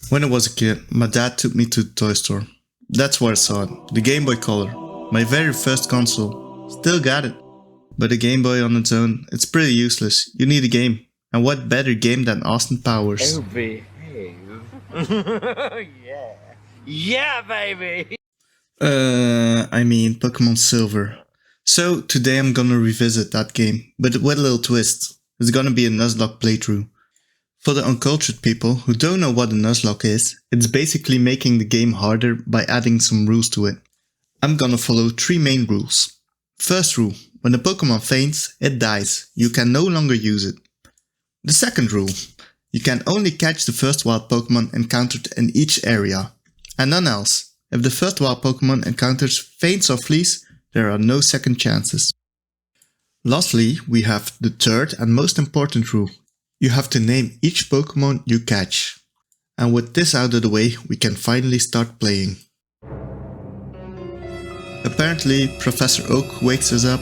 When I was a kid, my dad took me to the toy store. That's where I saw it, the Game Boy Color. My very first console. Still got it. But a Game Boy on its own, it's pretty useless. You need a game. And what better game than Austin Powers? Oh, behave. Yeah. Yeah, baby! I mean Pokemon Silver. So today I'm gonna revisit that game, but with a little twist. It's gonna be a Nuzlock playthrough. For the uncultured people who don't know what a Nuzlock is, it's basically making the game harder by adding some rules to it. I'm gonna follow 3 main rules. First rule, when a Pokemon faints, it dies. You can no longer use it. The second rule, you can only catch the first wild Pokemon encountered in each area, and none else. If the first wild Pokemon encounters faints or flees, there are no second chances. Lastly, we have the third and most important rule. You have to name each Pokemon you catch. And with this out of the way, we can finally start playing. Apparently, Professor Oak wakes us up.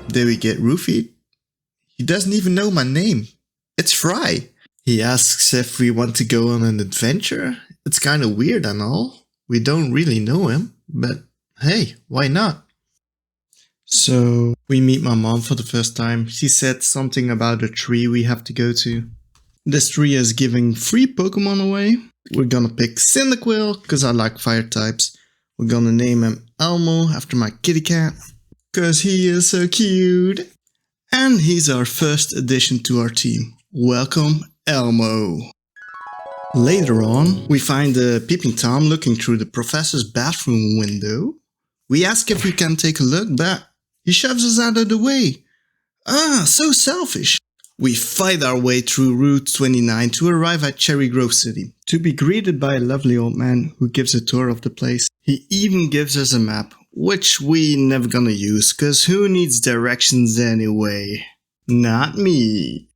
Did we get roofied? He doesn't even know my name. It's Fry. He asks if we want to go on an adventure. It's kinda weird and all. We don't really know him, but hey, why not? So, we meet my mom for the first time. She said something about a tree we have to go to. This tree is giving free Pokemon away. We're gonna pick Cyndaquil, cause I like fire types. We're gonna name him Elmo after my kitty cat, cause he is so cute. And he's our first addition to our team. Welcome, Elmo. Later on, we find the Peeping Tom looking through the professor's bathroom window. We ask if we can take a look, but he shoves us out of the way. Ah, so selfish. We fight our way through Route 29 to arrive at Cherry Grove City, to be greeted by a lovely old man who gives a tour of the place. He even gives us a map, which we never gonna use, cause who needs directions anyway? Not me.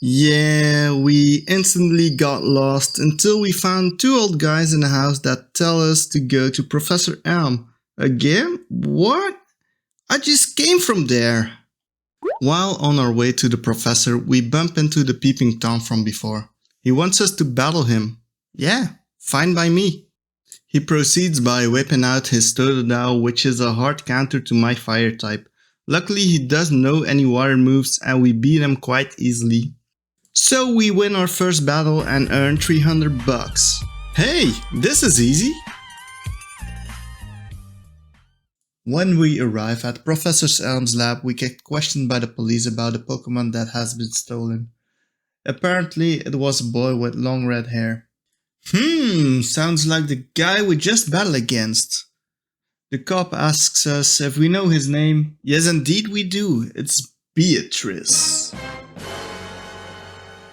Yeah, we instantly got lost until we found 2 old guys in a house that tell us to go to Professor Elm. Again? What? I just came from there. While on our way to the professor, we bump into the Peeping Tom from before. He wants us to battle him. Yeah, fine by me. He proceeds by whipping out his Totodile, which is a hard counter to my fire type. Luckily he doesn't know any water moves and we beat him quite easily. So we win our first battle and earn 300 bucks. Hey, this is easy. When we arrive at Professor Elm's lab, we get questioned by the police about a Pokemon that has been stolen. Apparently, it was a boy with long red hair. Sounds like the guy we just battled against. The cop asks us if we know his name. Yes, indeed we do. It's Beatrice.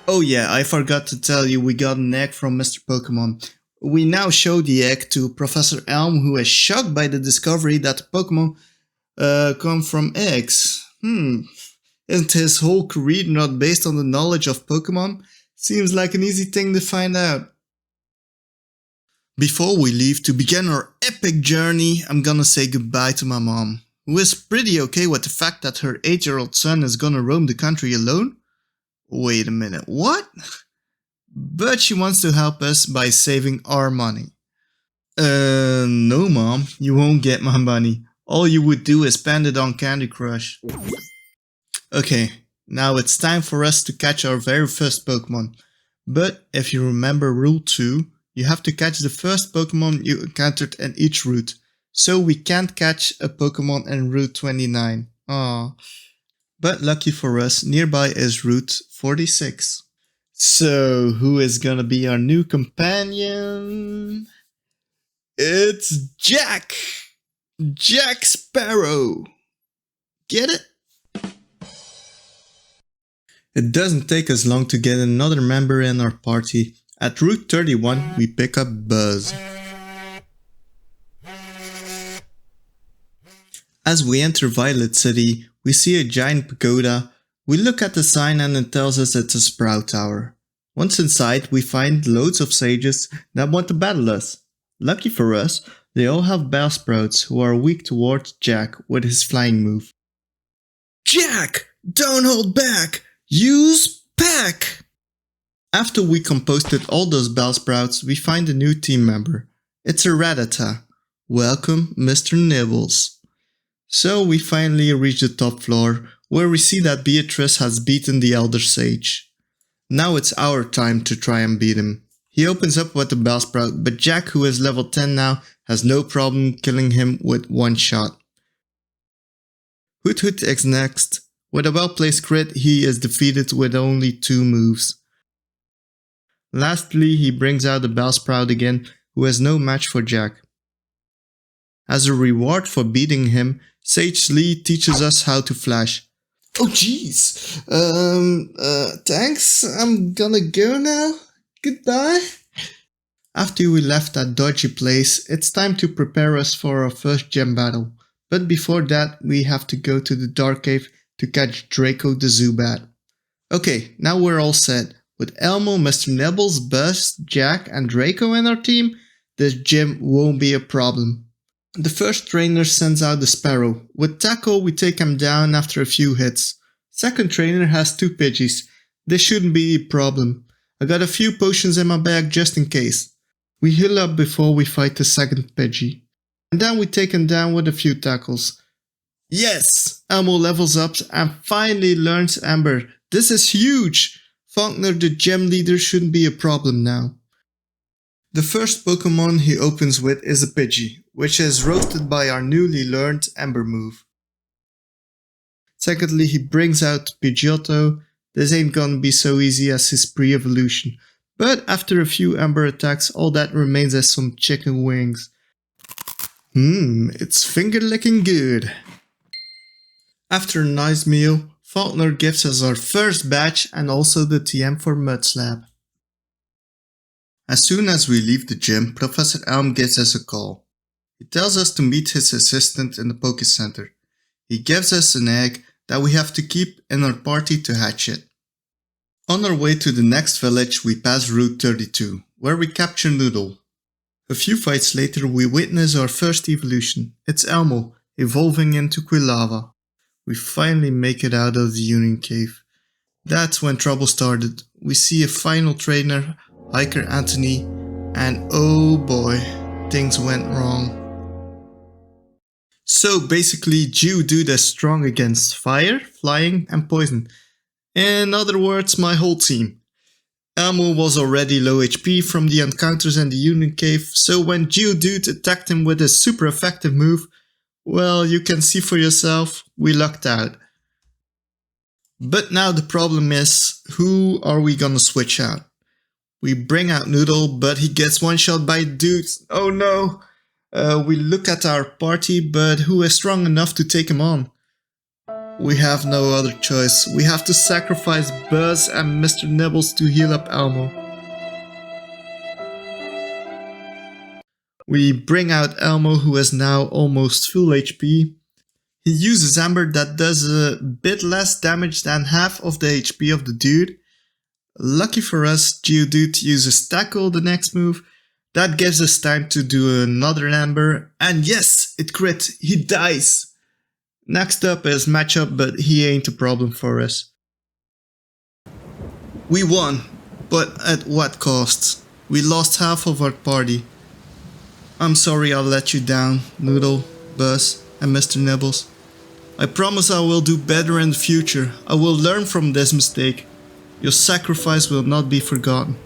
Oh yeah, I forgot to tell you we got an egg from Mr. Pokemon. We now show the egg to Professor Elm, who is shocked by the discovery that Pokemon come from eggs. Isn't his whole career not based on the knowledge of Pokemon? Seems like an easy thing to find out. Before we leave to begin our epic journey, I'm gonna say goodbye to my mom, who is pretty okay with the fact that her 8-year-old son is gonna roam the country alone. Wait a minute, what? But she wants to help us by saving our money. No mom, you won't get my money. All you would do is spend it on Candy Crush. Okay, now it's time for us to catch our very first Pokemon. But if you remember rule 2, you have to catch the first Pokemon you encountered in each route. So we can't catch a Pokemon in Route 29. Aww. But lucky for us, nearby is Route 46. So, who is gonna be our new companion? It's Jack! Jack Sparrow! Get it? It doesn't take us long to get another member in our party. At Route 31, we pick up Buzz. As we enter Violet City, we see a giant pagoda. We look at the sign and it tells us it's a Sprout Tower. Once inside, we find loads of sages that want to battle us. Lucky for us, they all have Bellsprouts who are weak towards Jack with his flying move. Jack! Don't hold back! Use Pack! After we composted all those Bellsprouts, we find a new team member. It's a Rattata. Welcome, Mr. Nibbles. So we finally reach the top floor, where we see that Beatrice has beaten the Elder Sage. Now it's our time to try and beat him. He opens up with the Bellsprout, but Jack, who is level 10 now, has no problem killing him with one shot. Hoot Hoot is next. With a well-placed crit, he is defeated with only 2 moves. Lastly, he brings out the Bellsprout again, who has no match for Jack. As a reward for beating him, Sage Lee teaches us how to flash. Oh jeez, thanks, I'm gonna go now. Goodbye. After we left that dodgy place, it's time to prepare us for our first gem battle. But before that, we have to go to the Dark Cave to catch Draco the Zubat. Okay, now we're all set. With Elmo, Mr. Nibbles, Buzz, Jack and Draco in our team, this gym won't be a problem. The first trainer sends out the Sparrow. With Tackle, we take him down after a few hits. Second trainer has 2 Pidgeys. This shouldn't be a problem. I got a few potions in my bag just in case. We heal up before we fight the second Pidgey. And then we take him down with a few tackles. Yes! Elmo levels up and finally learns Ember. This is huge! Faulkner, the gym leader, shouldn't be a problem now. The first Pokemon he opens with is a Pidgey, which is roasted by our newly learned Ember move. Secondly, he brings out Johto. This ain't gonna be so easy as his pre-evolution, but after a few Ember attacks, all that remains is some chicken wings. It's finger licking good. After a nice meal, Faulkner gives us our first batch and also the TM for Mudslap. As soon as we leave the gym, Professor Elm gives us a call. He tells us to meet his assistant in the Poké Center. He gives us an egg that we have to keep in our party to hatch it. On our way to the next village, we pass Route 32, where we capture Noodle. A few fights later, we witness our first evolution. It's Elmo, evolving into Quilava. We finally make it out of the Union Cave. That's when trouble started. We see a final trainer, Hiker Anthony, and oh boy, things went wrong. So basically, Geodude is strong against fire, flying and poison. In other words, my whole team. Elmo was already low HP from the encounters in the Union Cave, so when Geodude attacked him with his super effective move, well, you can see for yourself, we lucked out. But now the problem is, who are we gonna switch out? We bring out Noodle, but he gets one shot by dudes. Oh no! We look at our party, but who is strong enough to take him on? We have no other choice. We have to sacrifice Buzz and Mr. Nibbles to heal up Elmo. We bring out Elmo, who is now almost full HP. He uses Amber that does a bit less damage than half of the HP of the dude. Lucky for us, Geodude uses Tackle the next move. That gives us time to do another Amber, and yes, it crit, he dies! Next up is Matchup, but he ain't a problem for us. We won, but at what cost? We lost half of our party. I'm sorry I let you down, Noodle, Buzz, and Mr. Nibbles. I promise I will do better in the future. I will learn from this mistake. Your sacrifice will not be forgotten.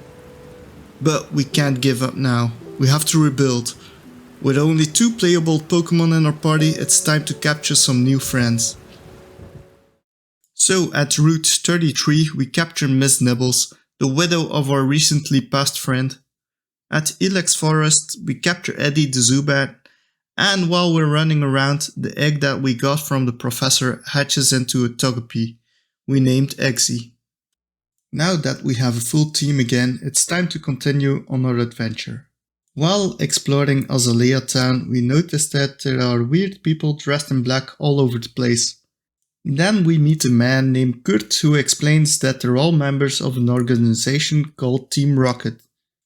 But we can't give up now. We have to rebuild. With only 2 playable Pokemon in our party, it's time to capture some new friends. So at Route 33 we capture Miss Nibbles, the widow of our recently passed friend. At Ilex Forest we capture Eddie the Zubat, and while we're running around, the egg that we got from the professor hatches into a Togepi, we named Eggsy. Now that we have a full team again, it's time to continue on our adventure. While exploring Azalea Town, we noticed that there are weird people dressed in black all over the place. Then we meet a man named Kurt who explains that they're all members of an organization called Team Rocket.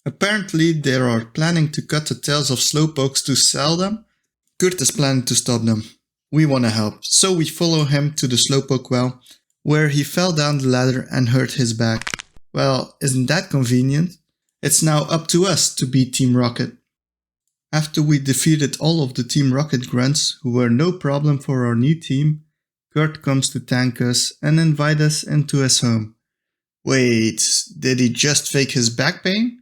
Apparently they are planning to cut the tails of slowpokes to sell them. Kurt is planning to stop them. We wanna help, so we follow him to the slowpoke well, where he fell down the ladder and hurt his back. Well, isn't that convenient? It's now up to us to beat Team Rocket. After we defeated all of the Team Rocket grunts who were no problem for our new team, Kurt comes to thank us and invite us into his home. Wait, did he just fake his back pain?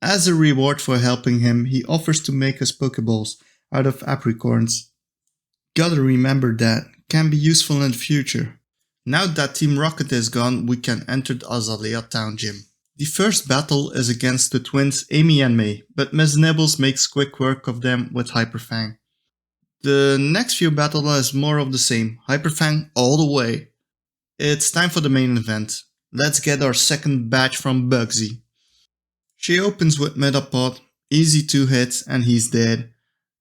As a reward for helping him, he offers to make us Pokeballs out of apricorns. Gotta remember that, can be useful in the future. Now that Team Rocket is gone, we can enter the Azalea Town Gym. The first battle is against the twins Amy and May, but Ms. Nibbles makes quick work of them with Hyperfang. The next few battles is more of the same, Hyperfang all the way. It's time for the main event. Let's get our second batch from Bugsy. She opens with Metapod, easy 2 hits and he's dead.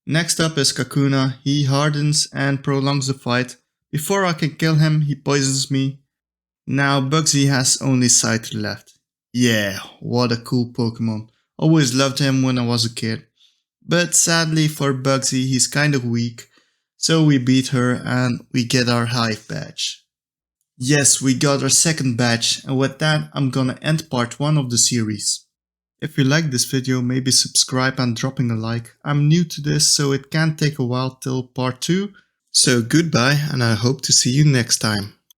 Next up is Kakuna, he hardens and prolongs the fight. Before I can kill him, he poisons me. Now Bugsy has only Scythe left. Yeah, what a cool Pokemon. Always loved him when I was a kid. But sadly for Bugsy, he's kind of weak. So we beat her and we get our Hive badge. Yes, we got our second badge, and with that I'm gonna end part 1 of the series. If you like this video, maybe subscribe and dropping a like. I'm new to this, so it can take a while till part 2. So goodbye, and I hope to see you next time.